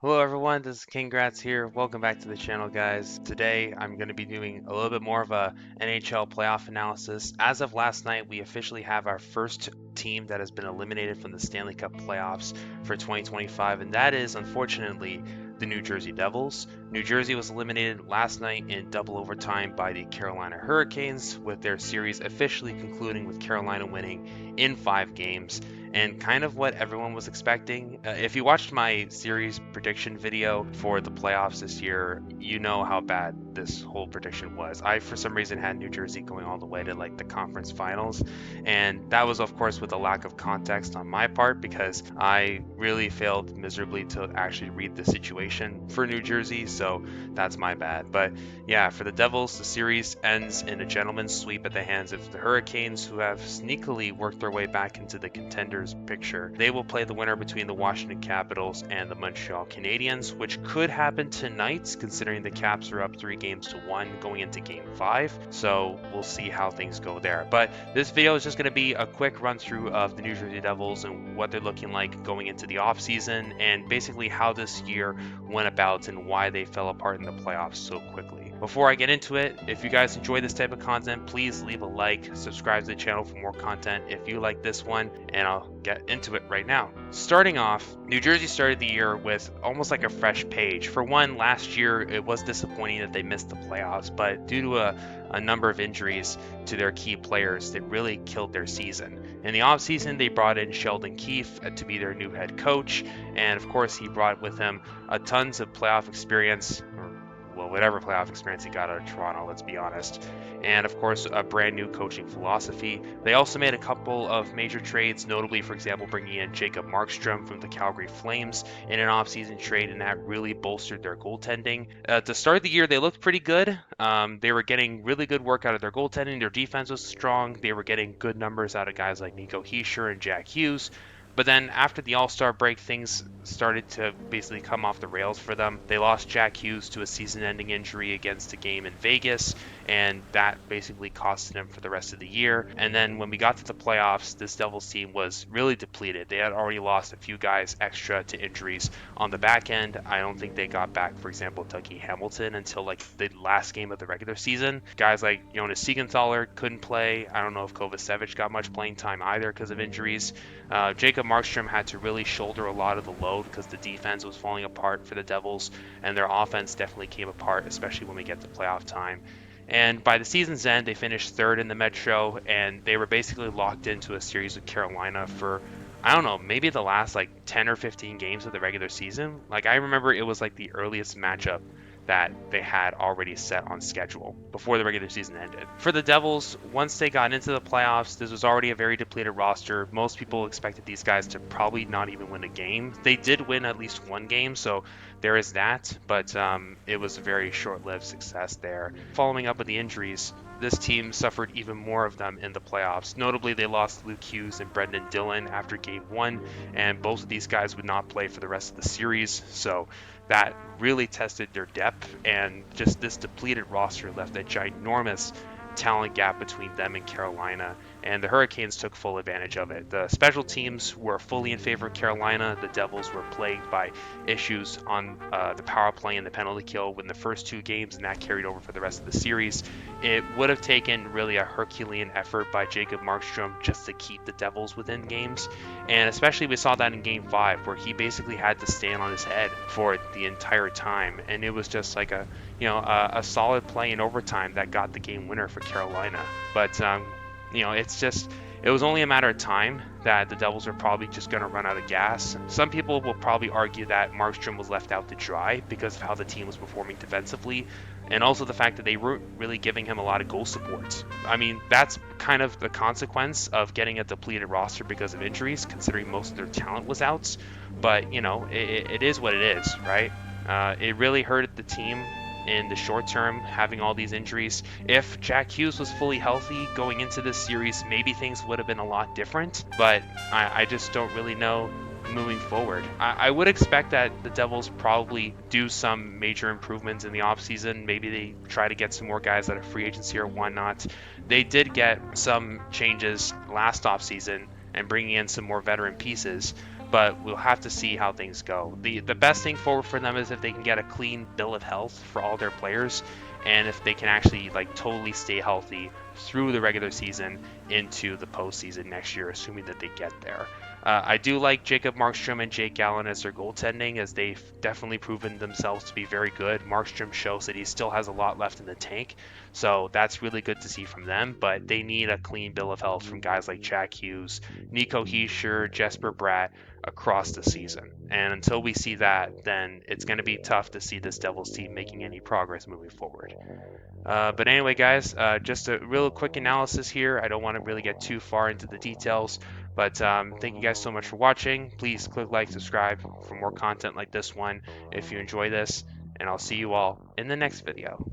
Hello everyone, this is King Gratz here. Welcome back to the channel, guys. Today I'm going to be doing a little bit more of a NHL playoff analysis. As of last night, we officially have our first team that has been eliminated from the Stanley Cup playoffs for 2025, and that is unfortunately the New Jersey Devils. New Jersey was eliminated last night in double overtime by the Carolina Hurricanes, with their series officially concluding with Carolina winning in 5 games and kind of what everyone was expecting. If you watched my series prediction video for the playoffs this year, you know how bad this whole prediction was. I, for some reason, had New Jersey going all the way to like the conference finals, and that was, of course, with a lack of context on my part because I really failed miserably to actually read the situation for New Jersey, so that's my bad. But yeah, for the Devils, the series ends in a gentleman's sweep at the hands of the Hurricanes, who have sneakily worked their way back into the contenders picture. They will play the winner between the Washington Capitals and the Montreal Canadiens, which could happen tonight, considering the Caps are up 3 games to 1 going into Game 5. So we'll see how things go there. But this video is just going to be a quick run through of the New Jersey Devils and what they're looking like going into the offseason, and basically how this year went about and why they fell apart in the playoffs so quickly. Before I get into it, if you guys enjoy this type of content, please leave a like, subscribe to the channel for more content if you like this one, and I'll get into it right now. Starting off, New Jersey started the year with almost like a fresh page. For one, last year it was disappointing that they missed the playoffs, but due to a number of injuries to their key players that really killed their season. In the offseason, they brought in Sheldon Keefe to be their new head coach, and of course he brought with him a tons of playoff experience, well, whatever playoff experience he got out of Toronto, let's be honest. And of course, a brand new coaching philosophy. They also made a couple of major trades, notably, for example, bringing in Jacob Markstrom from the Calgary Flames in an offseason trade, and that really bolstered their goaltending. To start the year, they looked pretty good. They were getting really good work out of their goaltending. Their defense was strong. They were getting good numbers out of guys like Nico Hischier and Jack Hughes. But then after the All-Star break, things started to basically come off the rails for them. They lost Jack Hughes to a season-ending injury against a game in Vegas, and that basically costed him for the rest of the year. And then when we got to the playoffs, this Devils team was really depleted. They had already lost a few guys extra to injuries on the back end. I don't think they got back, for example, Dougie Hamilton until like the last game of the regular season. Guys like Jonas Siegenthaler couldn't play. I don't know if Kovacevic got much playing time either because of injuries. Jacob Markstrom had to really shoulder a lot of the load because the defense was falling apart for the Devils, and their offense definitely came apart, especially when we get to playoff time. And by the season's end, they finished third in the Metro, and they were basically locked into a series with Carolina for, I don't know, maybe the last like 10 or 15 games of the regular season. Like, I remember it was like the earliest matchup that they had already set on schedule before the regular season ended. For the Devils, once they got into the playoffs, this was already a very depleted roster. Most people expected these guys to probably not even win a game. They did win at least one game, so there is that, but it was a very short-lived success there. Following up with the injuries, this team suffered even more of them in the playoffs. Notably, they lost Luke Hughes and Brendan Dillon after Game 1, and both of these guys would not play for the rest of the series, so that really tested their depth, and just this depleted roster left a ginormous talent gap between them and Carolina, and the Hurricanes took full advantage of it. The special teams were fully in favor of Carolina. The Devils were plagued by issues on the power play and the penalty kill when the first 2 games, and that carried over for the rest of the series. It would have taken really a Herculean effort by Jacob Markstrom just to keep the Devils within games, and especially we saw that in Game 5 where he basically had to stand on his head for the entire time, and it was just like a solid play in overtime that got the game winner for Carolina. But it was only a matter of time that the Devils are probably just going to run out of gas. Some people will probably argue that Markstrom was left out to dry because of how the team was performing defensively, and also the fact that they weren't really giving him a lot of goal support. I mean, that's kind of the consequence of getting a depleted roster because of injuries, considering most of their talent was out. But, it is what it is, right? It really hurted the team in the short term, having all these injuries. If Jack Hughes was fully healthy going into this series, maybe things would have been a lot different, but I just don't really know moving forward. I would expect that the Devils probably do some major improvements in the offseason. Maybe they try to get some more guys out of free agency or whatnot. They did get some changes last offseason and bringing in some more veteran pieces. but we'll have to see how things go. The best thing forward for them is if they can get a clean bill of health for all their players, and if they can actually like totally stay healthy through the regular season into the postseason next year, assuming that they get there. I do like Jacob Markstrom and Jake Allen as their goaltending, as they've definitely proven themselves to be very good. Markstrom shows that he still has a lot left in the tank, so that's really good to see from them. But they need a clean bill of health from guys like Jack Hughes, Nico Hischier, Jesper Bratt across the season. And until we see that, then it's going to be tough to see this Devils team making any progress moving forward. But anyway, guys, just a real quick analysis here. I don't want to really get too far into the details, but thank you guys so much for watching. Please click like, subscribe for more content like this one if you enjoy this, and I'll see you all in the next video.